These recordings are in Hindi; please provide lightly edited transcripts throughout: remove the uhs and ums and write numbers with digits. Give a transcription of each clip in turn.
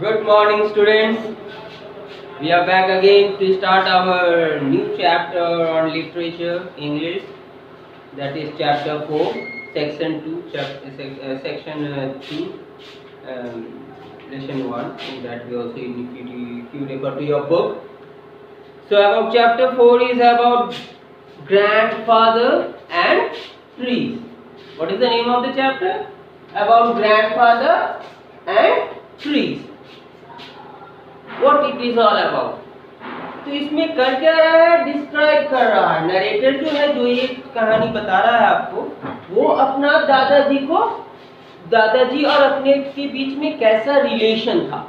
Good morning, students. We are back again to start our new chapter on literature, English. That is chapter 4, section 2, section 2, lesson 1. In that we also if you refer to your book. So about chapter 4 is about grandfather and trees. What is the name of the chapter? About grandfather and trees. What it is all about. तो इसमें कर क्या रहा है? डिस्क्राइब कर रहा है। नरेटर जो है, जो ये कहानी बता रहा है आपको, वो अपना दादाजी और अपने के बीच में कैसा रिलेशन था,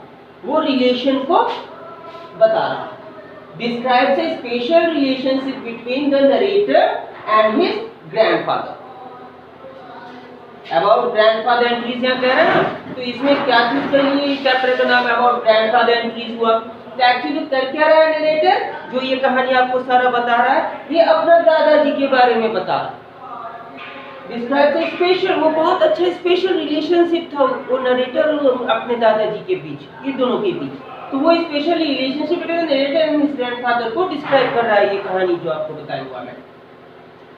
वो रिलेशन को बता रहा है। Describes a special relationship between the narrator and his grandfather. About grandfather and trees यहाँ कह रहे हैं ना, तो इसमें क्या चीज के लिए चैप्टर का नाम अबाउट ग्रैंडफादर एंड ट्रीज हुआ? तो एक्चुअली कर क्या रहा है नरेटर, जो ये कहानी आपको सारा बता रहा है, ये अपना दादाजी के बारे में बता रहा है। डिस्क्राइब्स ए स्पेशल, वो बहुत अच्छा स्पेशल रिलेशनशिप था वो नरेटर और अपने दादाजी के बीच, ये दोनों के बीच। तो वो special relationship between narrator and his grandfather को डिस्क्राइब कर रहा है ये कहानी जो आपको बताई हुआ है।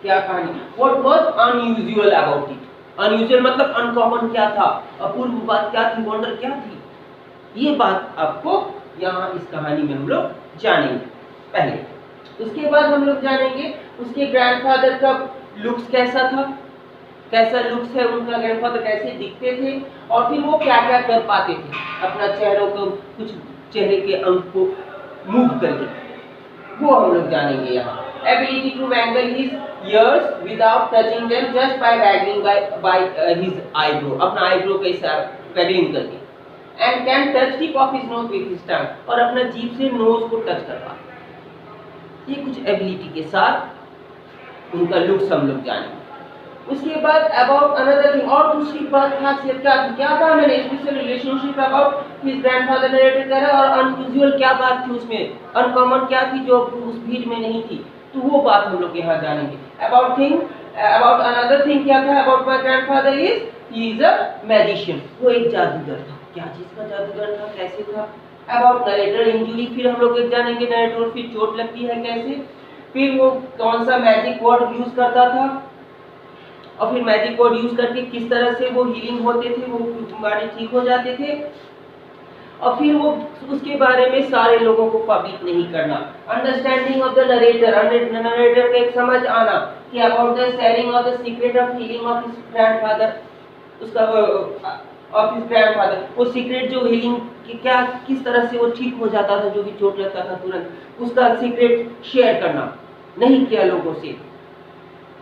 क्या कहानी? What was unusual about it? Unusual मतलब अनकॉमन क्या था, अपूर्व बात क्या थी, वंडर क्या थी, ये बात आपको यहाँ इस कहानी में हम लोग जानेंगे पहले। उसके बाद हम लोग जानेंगे उसके ग्रैंडफादर का लुक्स कैसा था, कैसा लुक्स है उनका, ग्रैंडफादर कैसे दिखते थे, और फिर वो क्या क्या कर पाते थे अपना चेहरों को, कुछ चेहरे के अंग को मूव करके, वो हम लोग जानेंगे यहाँ। Ability to wangle his ears without touching them just by waggling by his eyebrow, अपना eyebrow के साथ waggling करके, and can touch tip of his nose with his tongue, और अपना जीभ से नोज को टच कर पाते। ये कुछ एबिलिटी के साथ उनका लुक्स हम लोग जानेंगे। उसके बाद अबाउट अनदर थिंग, और दूसरी बात खासियत क्या था मैंने special relationship about his grandfather narrated कर रहा है, और अनयूजुअल क्या बात थी उसमें, अनकॉमन क्या थी जो उस भीड़ में नहीं थी, तो वो बात हम लोग यहाँ जानेंगे। अबाउट अनदर थिंग क्या था about my grandfather he is a magician, वो एक जादूगर था। क्या चीज का जादूगर था, कैसे था? अबाउट नरेटर इंजरी, फिर हम लोग जानेंगे नरेटर फिर चोट लगती है कैसे, फिर वो कौन सा मैजिक वर्ड यूज करता था, और फिर मैजिक वर्ड यूज करके किस तरह से वो हीलिंग होते थे, वो बीमारी ठीक हो जाते थे, और फिर वो उसके बारे में सारे लोगों को पब्लिक नहीं करना। Understanding of the narrator, narrator का एक समझ आना कि about the sharing of the secret of healing of his grandfather, उसका ऑफ हिज ग्रैंडफादर, वो सीक्रेट जो हीलिंग क्या किस तरह से वो ठीक हो जाता था, जो भी चोट लगता था तुरंत, उसका सीक्रेट शेयर करना नहीं किया लोगों से,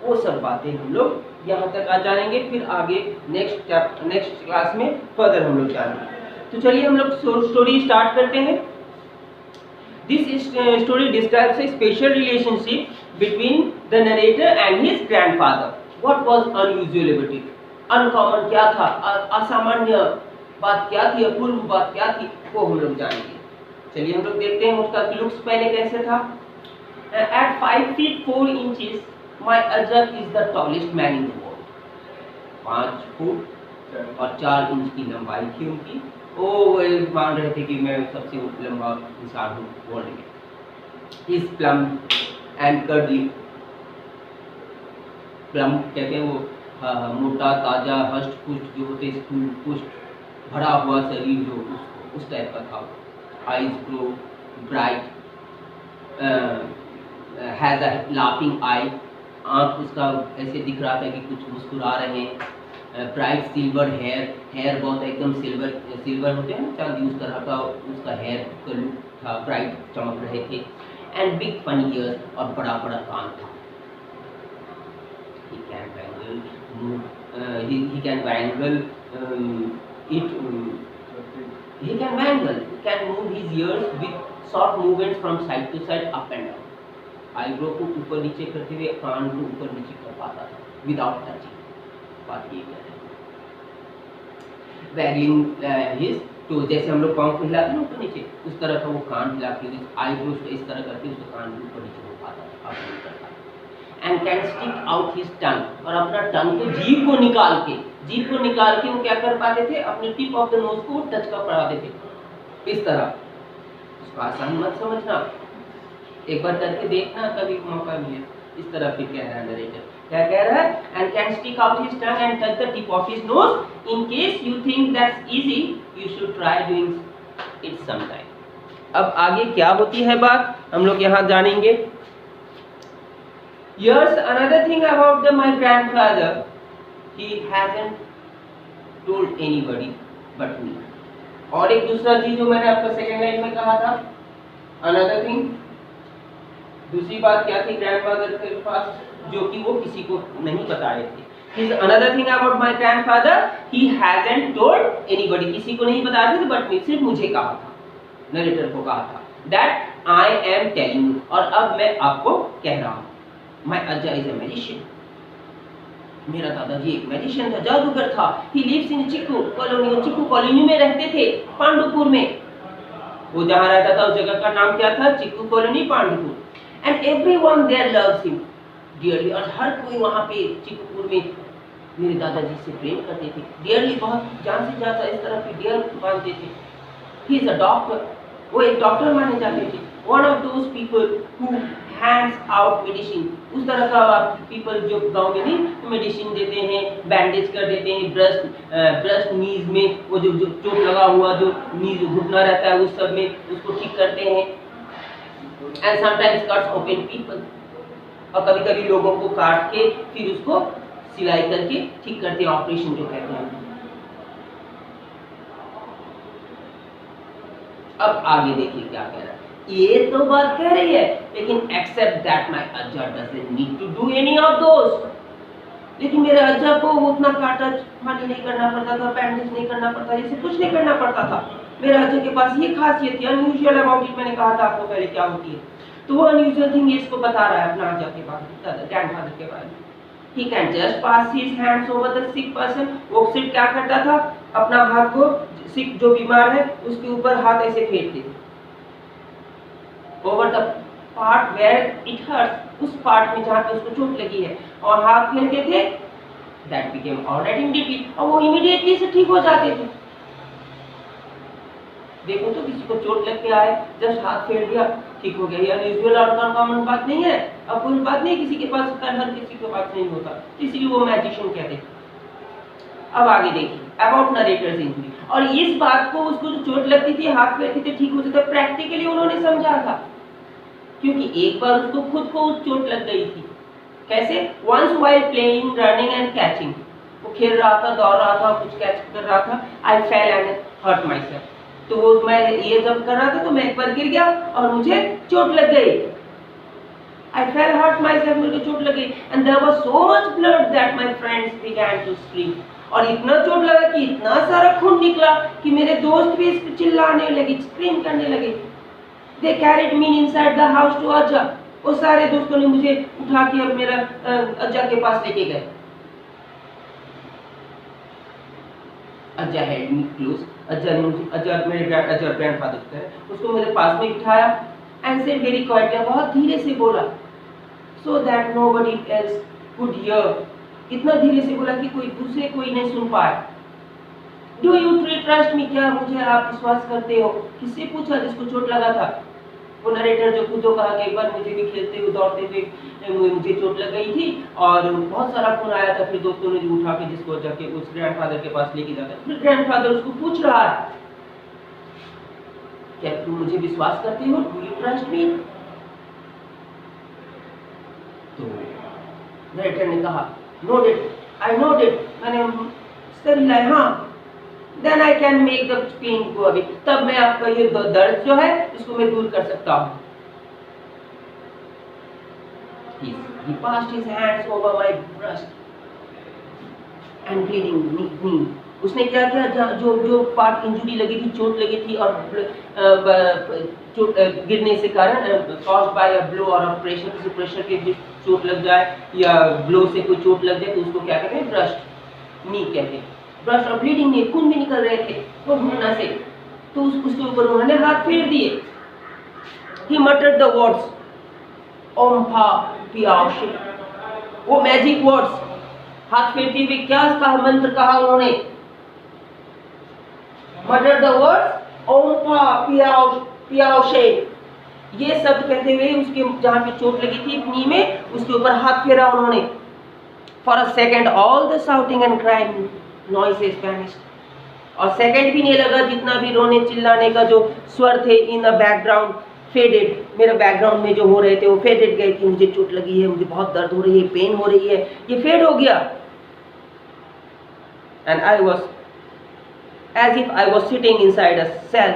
वो सब बातें हम लोग यहाँ तक आ जाएंगे। फिर आगे नेक्स्ट क्लास में फर्दर हम लोग जानेंगे। तो चलिए हम लोग स्टोरी स्टार्ट करते हैं। This story describes a special relationship between the narrator and his grandfather. What was unusual about it? Uncommon क्या था, असामान्य बात क्या थी, अपूर्व बात क्या थी, वो हम लोग जानेंगे। चलिए हम लोग देखते हैं उसका लुक्स पहले कैसे था। At 5 feet 4 inches my Ajak is the tallest man in the world. 5 foot और 4 इंच की लंबाई थी उनकी। वो मान रहे थे कि मैं सबसे लंबा इंसान हूँ वर्ल्ड में। इस प्लम एंड कर्ली, प्लम कहते हैं वो मोटा ताजा हष्ट पुष्ट जो होते, स्थूल पुष्ट भरा हुआ शरीर जो उस टाइप का था। Eyes glow bright, has a laughing आई, आँख उसका ऐसे दिख रहा था कि कुछ मुस्कुरा रहे हैं। ब्राइट सिल्वर हेयर बहुत एकदम सिल्वर होते हैं ना चांदी, उस तरह का उसका हेयर का लुक था, ब्राइट चमक रहे थे। एंड बिग फनी ईयर्स, और बड़ा बड़ा कान था। he can move his ears with short movements from side to side, up and down. Eyebrow को ऊपर नीचे करते हुए कान को ऊपर नीचे कर पाता था विदाउट टचिंग। बात ये है वैगलिंग हिज टो, जैसे हम लोग पाँव को हिलाते हैं ऊपर नीचे, उस तरह का वो कान हिला के आईब्रो इस तरह करके उसका कान ऊपर नीचे हो पाता था, आप नहीं कर पाते। And can stick out his टंग, और अपना टंग को जीभ को निकाल के वो क्या कर पाते थे, अपने टिप ऑफ द नोज को टच कर पाते थे, इस तरह उसको आसान मत समझना, एक बार करके देखना कभी मौका मिले। इस तरह फिर कह रहा है नरेटर, क्या कह रहा है, and can stick out his tongue and touch the tip of his nose in case you think that's easy you should try doing it some time. अब आगे क्या होती है बात हम लोग यहाँ जानेंगे। Here's another thing about my grandfather. He hasn't told anybody but me. और एक दूसरा चीज जो मैंने आपको सेकेंड लाइन में कहा था, अनदर थिंग, दूसरी बात क्या थी ग्रैंडफादर के पास जो कि वो किसी को नहीं बताए थे। Here's another thing about my grandfather. He hasn't told anybody. किसी को नहीं बताया था बट सिर्फ मुझे कहा था, नरेटर को कहा था। That I am telling you, और अब मैं आपको कह रहा हूँ। My Ajja is a magician. मेरा दादाजी एक मैजिशियन था, जादूगर था। He lives in chikoo colony, chikoo colony में रहते थे, पांडुपुर में। वो जहाँ रहता था उस जगह का नाम क्या था, Chikku colony Pandupur. And everyone there loves him dearly, और हर कोई वहाँ पे चिक्कूपुर में मेरे दादाजी से प्रेम करते थे। dearly बहुत जान से ज्यादा इस तरह की dear मानते थे। He is a doctor, वो एक डॉक्टर माने जाते थे। One of those people who hands out medicine, उस तरह का पीपल जो गांव में नहीं मेडिसिन देते हैं, बैंडेज कर देते हैं, ब्रस्ट नीज में वो जो चोट लगा हुआ जो नीज घुटना रहता है उस सब में उसको ठीक करते हैं। And sometimes cuts open people, और कभी कभी लोगों को काट के फिर उसको सिलाई करके ठीक करते हैं, ऑपरेशन जो कहते हैं। अब आगे देखिए क्या कह रहा है, ये तो बात कह रही है लेकिन except that my ajja doesn't need to do any of those, लेकिन मेरे अज्जा को उतना काटा छानी नहीं करना पड़ता था, बैंडेज नहीं करना पड़ता, जैसे कुछ नहीं करना पड़ता था। मेरे अज्जा के पास ये खासियत थी, अनयूजुअल अबाउट इट, मैंने कहा था आपको पहले क्या होती है, तो वो अनयूजुअल थिंग इसको बता रहा है अपना अज्जा के बारे में, ग्रैंडफादर के बारे में। He can just pass his hands over the sick person, वो सिर्फ क्या करता था, अपना हाथ को सिक जो बीमार है उसके ऊपर हाथ ऐसे फेरते थे, over the part where it hurts, उस पार्ट में जहाँ पे उसको चोट लगी है, और हाथ फेरते थे, that became alright immediately, और वो immediately से ठीक हो जाते थे। देखो तो किसी को चोट लग के आए, जस्ट हाथ फेर दिया, ठीक हो गया। ये अनयूजुअल और अनकॉमन बात नहीं है, अब कोई बात नहीं, किसी के पास हर किसी के पास नहीं होता, इसलिए वो मैजिशियन कहते हैं। अब आगे देखिए अबाउट नरेटर्स इंजरी, और इस बात को उसको जो चोट लगती थी हाथ फेरते थे ठीक होते थे, प्रैक्टिकली उन्होंने समझा था, क्योंकि एक बार उसको खुद को चोट लग गई थी। कैसे? Once while playing running and catching, वो खेल रहा था, दौड़ रहा था, कुछ कैच कर रहा था, I fell and hurt myself, तो वो मैं ये जब कर रहा था तो मैं एक बार गिर गया और मुझे चोट लग गई। I fell hurt myself, मुझे चोट लगी, and there was so much blood that my friends began to scream, और इतना चोट लगा कि इतना सारा खून निकला कि मेरे दोस्त भी इस पे चिल्लाने लगे, स्क्रीम करने लगे। They carried me inside the house to अज्जा, वो सारे दोस्तों ने मुझे उठा के अब मेरा अज्जा के पास लेके गए। अज्जा held me close, अज्जा ने मुझे, अज्जा मेरे ग्रैंडफादर है, उसको मेरे पास में बिठाया, and said very quietly, बहुत धीरे से बोला, so that nobody else could hear, इतना धीरे से बोला कि कोई नहीं सुन पाए। Do you trust me, क्या मुझे आप विश्वास करते हो? किससे पूछा जिसको चोट लगा था? वो नरेटर जो खुद कहा कि एक बार मुझे भी खेलते हुए दौड़ते हुए मुझे चोट लग गई थी और बहुत सारा खून आया था, फिर दोस्तों ने उठा के जिसको जाके उस ग्रैंडफादर के पास लेके जाता, फिर ग्रैंडफादर उसको पूछ रहा है, क्या तुम मुझे विश्वास करते हो? Do you trust me? तो नरेटर ने कहा, noted, I noted, मैंने सर हिलाया, हाँ। Then I can make the pain go away, तब मैं आपका ये दर्द जो है इसको मैं दूर कर सकता हूँ। He passed his hands over my breast and bleeding me. उसने क्या किया, जो पार्ट इंजुरी लगी थी, चोट लगी थी और गिरने से कारण caused by a blow और प्रेशर, किसी प्रेशर के चोट लग जाए या ब्लो से कोई चोट लग जाए तो उसको क्या कहते हैं, ब्रस्ट नी कहते हैं। ब्रस्ट और ब्लीडिंग नहीं, खून भी निकल रहे थे वो घुटना से, तो उसके ऊपर उन्होंने हाथ फेर दिए। He muttered the words ओम फा पियाशे, वो मैजिक वर्ड्स, हाथ फेरते हुए क्या कहा, मंत्र कहा उन्होंने, muttered the words ओम्पा पियाओ पियाओशे, ये शब्द कहते हुए उसके जहां पे चोट लगी थी नी में, उसके ऊपर हाथ फेरा उन्होंने। For a second all the shouting and crying noises vanished, और सेकंड भी नहीं लगा, जितना भी रोने चिल्लाने का जो स्वर थे इन द बैकग्राउंड फेडेड, मेरे बैकग्राउंड में जो हो रहे थे वो फेडेड गए कि मुझे चोट लगी है, मुझे बहुत दर्द हो रही है, पेन हो रही है, ये फेड हो गया। And I was as if I was sitting inside a cell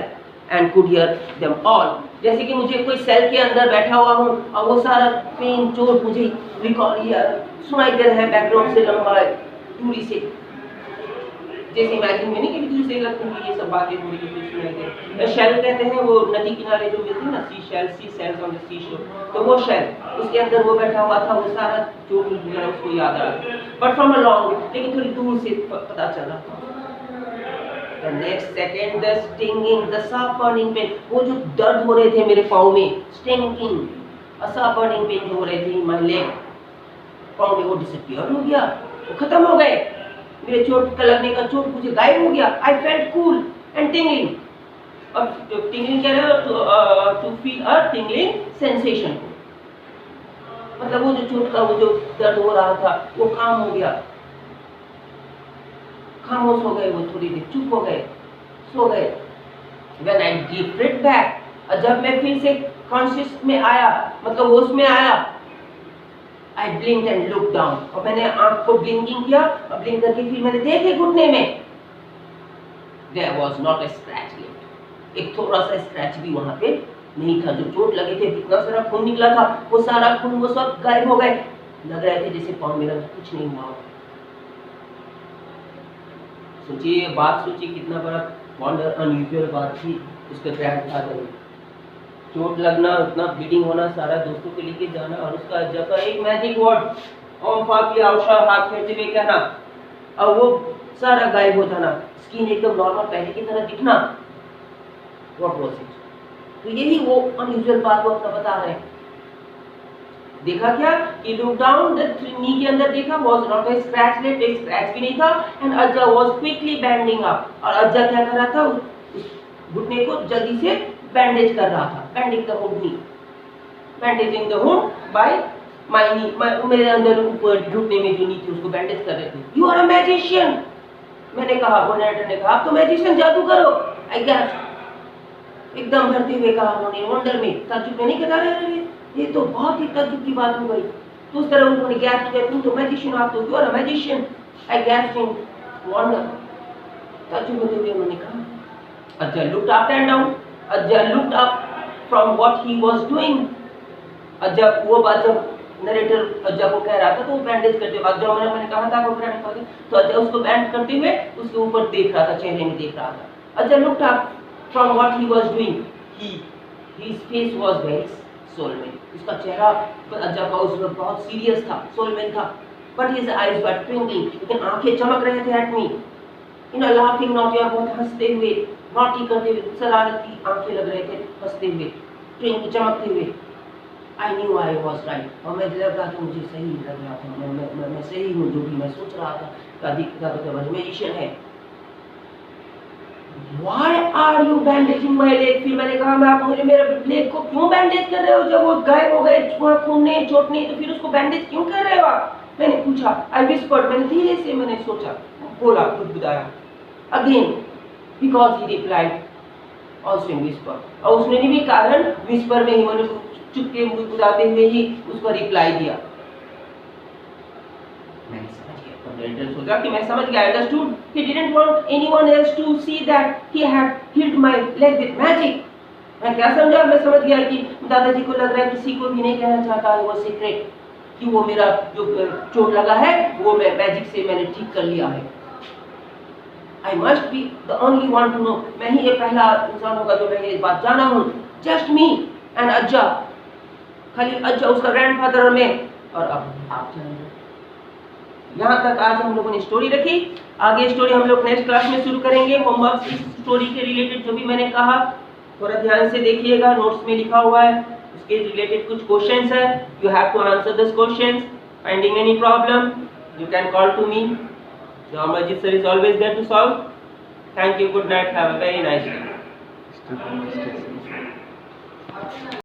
and could hear them all, जैसे कि मुझे कोई सेल के अंदर बैठा हुआ हूँ और वो सारा पेन चोट मुझे रिकॉर्ड सुनाई दे रहा है बैकग्राउंड से, लंबा दूरी से, जैसे इमेजिन में नहीं कि दूर से लगता है ये सब बातें हो रही है सुनाई दे। शेल कहते हैं वो नदी किनारे जो मिलती है ना, sea shell, sea sells on the sea shore, तो वो शेल, उसके अंदर वो बैठा हुआ था, वो सारा जो वगैरह उसको याद आ रहा, बट फ्रॉम अ लॉन्ग, लेकिन थोड़ी दूर से पता चल रहा था। The next second the stinging, the sharp burning pain, वो जो दर्द हो रहे थे मेरे पाँव में, stinging, a sharp burning pain जो हो रहे थे my leg, पाँव में, वो डिसअपीयर हो गया, वो खत्म हो गए, मेरे चोट का लगने का चोट मुझे गायब हो गया। I felt cool and tingling, अब tingling क्या है, to feel a tingling sensation, मतलब वो जो चोट का वो जो दर्द हो रहा था वो काम हो गया, खामोश हो गए, वो थोड़ी देर चुप हो गए, सो गए। When I deep breath back, और जब मैं फिर से कॉन्शियस में आया, मतलब होश में आया, I blinked and looked down, और मैंने आंख को ब्लिंकिंग किया, और ब्लिंक करके फिर मैंने देखे घुटने में, there was not a scratch left, एक थोड़ा सा स्क्रैच भी वहां पे नहीं था। जो चोट लगे थे, इतना सारा खून निकला था, वो सारा खून वो सब गायब हो गए, लग रहे थे जैसे पाँव मेरा कुछ नहीं हुआ। सोचिए बात, सोचिए कितना बड़ा वंडर, अनयूजुअल बात थी उसके ग्रैंडफादर में, चोट लगना, उतना ब्लीडिंग होना, सारा दोस्तों को लेके जाना, और उसका जब एक मैजिक वर्ड ओम फा की आवशा हाथ फेरते हुए कहना, और वो सारा गायब हो जाना, स्किन एकदम नॉर्मल पहले की तरह दिखना, व्हाट वाज इट? तो यही वो अनयूजुअल बात वो अपना बता रहे हैं। देखा क्या कि लुक डाउन, द नी के अंदर देखा, was not a scratch left, एक स्क्रैच भी नहीं था, एंड अज्जा वाज क्विकली बैंडिंग अप, और अज्जा क्या कर रहा था, उस घुटने को जल्दी से बैंडेज कर रहा था, banding the wound knee, bandaging the wound by my knee, मेरे अंदर ऊपर घुटने में जो नी थी उसको बैंडेज कर रहे थे। यू आर अ मैजिशियन, मैंने कहा, वो नरेटर ने कहा, आप तो मैजिशियन, जादू करो। आई गैस, एकदम भरते हुए कहा उन्होंने, वंडर में, ताज्जुब में नहीं कह रहे, ये तो बहुत ही ताज्जुब की बात हो गई। तो उस तरह उन्होंने गैस किया, तुम तो मैजिशियन, आप तो, you are a magician. I guessed in wonder, ताज्जुब होते हुए उन्होंने कहा। Ajja looked up and down, ajja looked up from what he was doing. अज्जा, वो बात जब नरेटर अज्जा को कह रहा था तो वो बैंडेज करते हुए, अज्जा मैंने कहा था आपको, तो अज्जा उसको बैंड करते हुए उसके ऊपर देख रहा था, चेहरे में देख रहा था। Ajja looked up from what he was doing, his face was very solemn, उसका चेहरा अज्जा का उस वक्त बहुत सीरियस था, सोलमैन था, but his eyes were twinkling, लेकिन आंखें चमक रहे थे at me, in a laughing not, या बहुत हंसते हुए, नॉटी करते हुए, शरारती आंखें लग रहे थे हंसते हुए, ट्विंक चमकते हुए। I knew I was right, और मैं लग रहा था, मुझे सही लग रहा था, मैं सही हूँ, जो भी मैं सोच रहा था, का मैजिशियन है। Why are you bandaging my leg? फिर मैंने कहा, मैं आप मुझे मेरे लेग को क्यों बैंडेज कर रहे हो, जब वो गायब हो गए, खून नहीं, चोट नहीं, तो फिर उसको बैंडेज क्यों कर रहे हो आप? मैंने पूछा, I whispered, मैंने धीरे से मैंने सोचा, बोला, बुदबुदाया। Again, because he replied, also in whisper, और उसने भी कारण whisper में ही, मैंने चुपके बुदबुदाते हुए ही उसको रिप्लाई दिया। सोचा कि मैं समझ गया, understood, he didn't want anyone else to see that he had healed my leg with magic। मैं क्या समझा, मैं समझ गया कि दादाजी को लग रहा है किसी को भी नहीं कहना चाहता है वो सीक्रेट, कि वो मेरा जो चोट लगा है वो मैं मैजिक से मैंने ठीक कर लिया है। I must be the only one to know, मैं ही ये पहला इंसान होगा जो मैं ये बात जाना हूँ। Just me and अज्जा, खाली अज्जा, उसका ग्रैंडफादर और मैं, और अब आप जानिए। यहाँ तक आज हम लोगों ने स्टोरी रखी, आगे स्टोरी हम लोग नेक्स्ट क्लास में शुरू करेंगे। होमवर्क इस स्टोरी के रिलेटेड जो भी मैंने कहा थोड़ा ध्यान से देखिएगा, नोट्स में लिखा हुआ है, उसके रिलेटेड कुछ क्वेश्चंस है, you have to answer this questions. Finding any problem you can call to me, Ramajit sir is always there to solve. Thank you, good night, have a very nice day. Tripura station.